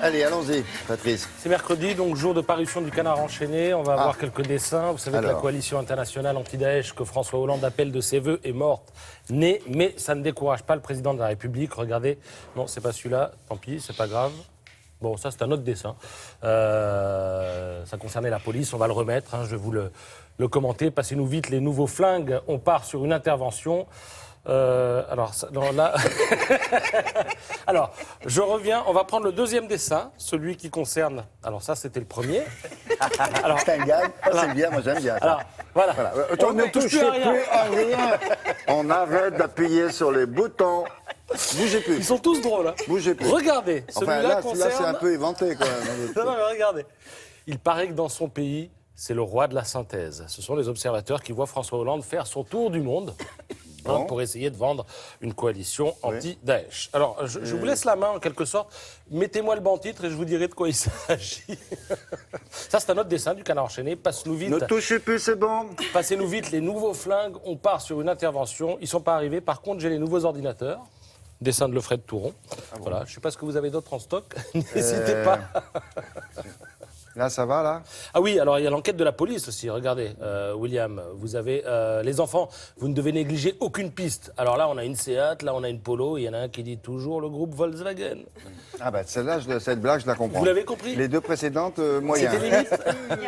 Allez, allons-y, Patrice. C'est mercredi, donc jour de parution du Canard enchaîné. On va avoir quelques dessins. Vous savez que la coalition internationale anti-Daesh que François Hollande appelle de ses voeux est morte, née, mais ça ne décourage pas le président de la République. Regardez, non, c'est pas celui-là, tant pis, c'est pas grave. Bon, ça c'est un autre dessin. Ça concernait la police, on va le remettre, hein, je vais vous le commenter. Passez-nous vite les nouveaux flingues, on part sur une intervention. Alors, là... alors, je reviens, on va prendre le deuxième dessin, celui qui concerne... Alors ça, c'était le premier. Alors, c'est un gag, c'est bien, moi j'aime bien ça. Alors, voilà. On ne touche plus à rien. On arrête d'appuyer sur les boutons. Bougez plus. Ils sont tous drôles. Hein. Bougez plus. Regardez, enfin, là c'est un peu éventé quand même. Non, mais regardez. Il paraît que dans son pays, c'est le roi de la synthèse. Ce sont les observateurs qui voient François Hollande faire son tour du monde. Bon. Pour essayer de vendre une coalition anti-Daesh. Alors, je vous laisse la main en quelque sorte. Mettez-moi le banc-titre et je vous dirai de quoi il s'agit. Ça, c'est un autre dessin du Canard enchaîné. Passe-nous vite. Ne touchez plus, c'est bon. Passez-nous vite les nouveaux flingues. On part sur une intervention. Ils ne sont pas arrivés. Par contre, j'ai les nouveaux ordinateurs. Dessin de Lefred Touron. Ah bon. Voilà. Je ne sais pas ce que vous avez d'autre en stock. N'hésitez pas. Là, ça va, là? Ah oui, alors il y a l'enquête de la police aussi. Regardez, William, vous avez les enfants, vous ne devez négliger aucune piste. Alors là, on a une Seat, là, on a une Polo, il y en a un qui dit toujours le groupe Volkswagen. Ah ben, cette blague, je la comprends. Vous l'avez compris? Les deux précédentes, moyens. C'était limite.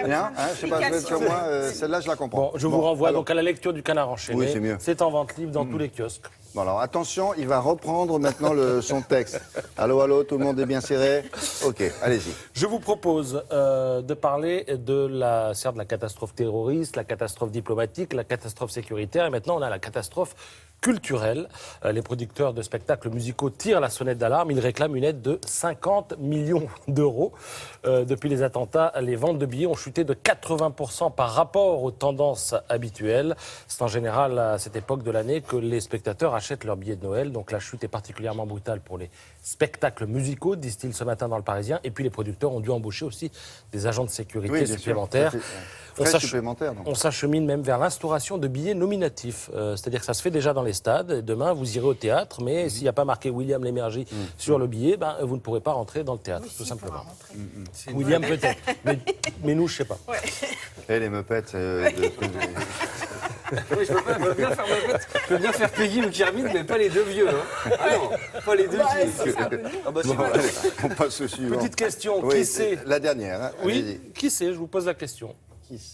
Bien, hein, je sais pas, vous êtes sur moi, celle-là, je la comprends. Bon, je vous renvoie donc à la lecture du Canard enchaîné. Oui, c'est mieux. C'est en vente libre dans tous les kiosques. Bon, alors attention, il va reprendre maintenant son texte. Allô, allô, tout le monde est bien serré? Ok, allez-y. Je vous propose de parler de la catastrophe terroriste, la catastrophe diplomatique, la catastrophe sécuritaire, et maintenant on a la catastrophe culturelle. Les producteurs de spectacles musicaux tirent la sonnette d'alarme. Ils réclament une aide de 50 millions d'euros. Depuis les attentats, les ventes de billets ont chuté de 80% par rapport aux tendances habituelles. C'est en général à cette époque de l'année que les spectateurs achètent leurs billets de Noël. Donc la chute est particulièrement brutale pour les spectacles musicaux, disent-ils ce matin dans le Parisien. Et puis les producteurs ont dû embaucher aussi des agents de sécurité supplémentaires. On s'achemine même vers l'instauration de billets nominatifs. C'est-à-dire que ça se fait déjà dans les stades. Et demain, vous irez au théâtre, mais s'il n'y a pas marqué William Lémergie sur le billet, ben, vous ne pourrez pas rentrer dans le théâtre, tout simplement. William peut-être, mais nous, je ne sais pas. Ouais. Et les meupettes... Oui, je peux bien faire Peggy ou Kermit, mais pas les deux vieux. Hein. Ah non, pas les deux vieux. On passe au suivant. Petite question, oui, qui c'est? La dernière. Hein. Oui, qui c'est? Je vous pose la question.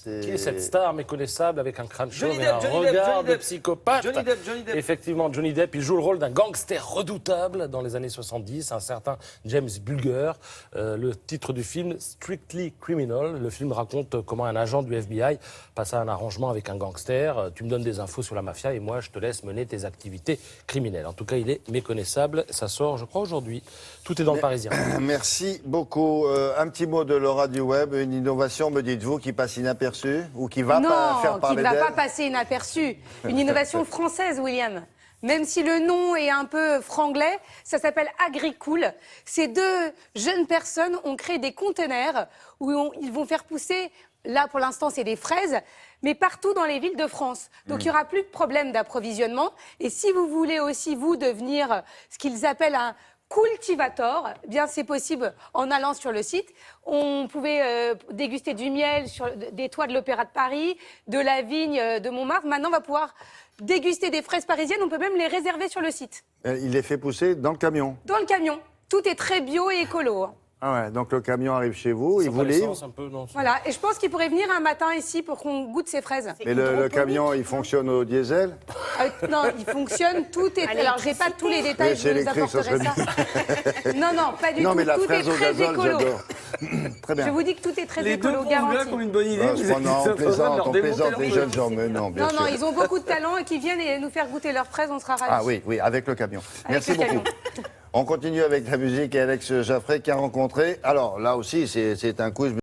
Qui est cette star méconnaissable avec un crâne chauve et un Johnny regard Depp, de psychopathe? Johnny Depp. Effectivement, Johnny Depp, il joue le rôle d'un gangster redoutable dans les années 70, un certain James Bulger. Le titre du film, Strictly Criminal. Le film raconte comment un agent du FBI passe à un arrangement avec un gangster. Tu me donnes des infos sur la mafia et moi, je te laisse mener tes activités criminelles. En tout cas, il est méconnaissable. Ça sort, je crois, aujourd'hui. Tout est dans le Parisien. Merci beaucoup. Un petit mot de Laura du Web. Une innovation, me dites-vous, qui passe inaperçue ou qui va pas faire parler d'elle? Non, qui ne va pas passer inaperçue. Une innovation française, William. Même si le nom est un peu franglais, ça s'appelle Agricool. Ces deux jeunes personnes ont créé des conteneurs où ils vont faire pousser, là pour l'instant c'est des fraises, mais partout dans les villes de France. Donc il n'y aura plus de problème d'approvisionnement. Et si vous voulez aussi, vous, devenir ce qu'ils appellent un cultivator, eh bien c'est possible en allant sur le site. On pouvait déguster du miel sur des toits de l'Opéra de Paris, de la vigne de Montmartre. Maintenant, on va pouvoir déguster des fraises parisiennes. On peut même les réserver sur le site. Il les fait pousser dans le camion? Dans le camion. Tout est très bio et écolo. Ah ouais, donc le camion arrive chez vous, il vous livre. Voilà, et je pense qu'il pourrait venir un matin ici pour qu'on goûte ces fraises. Mais le camion, il fonctionne au diesel? Non, il fonctionne, tout est... Alors, j'ai pas tous les détails, je vous apporterai ça. Non, pas du tout, mais la tout fraise est au très gazole, écolo. Très bien. Je vous dis que tout est très les écolo, deux garanti. comme une bonne idée. Non, on plaisante, les jeunes gens, mais non, bien sûr. Non, ils ont beaucoup de talent et qui viennent et nous faire goûter leurs fraises, on sera ravis. Ah oui, avec le camion. Merci le camion. beaucoup. On continue avec la musique et Alex Jaffray qui a rencontré. Alors là aussi, c'est un quiz.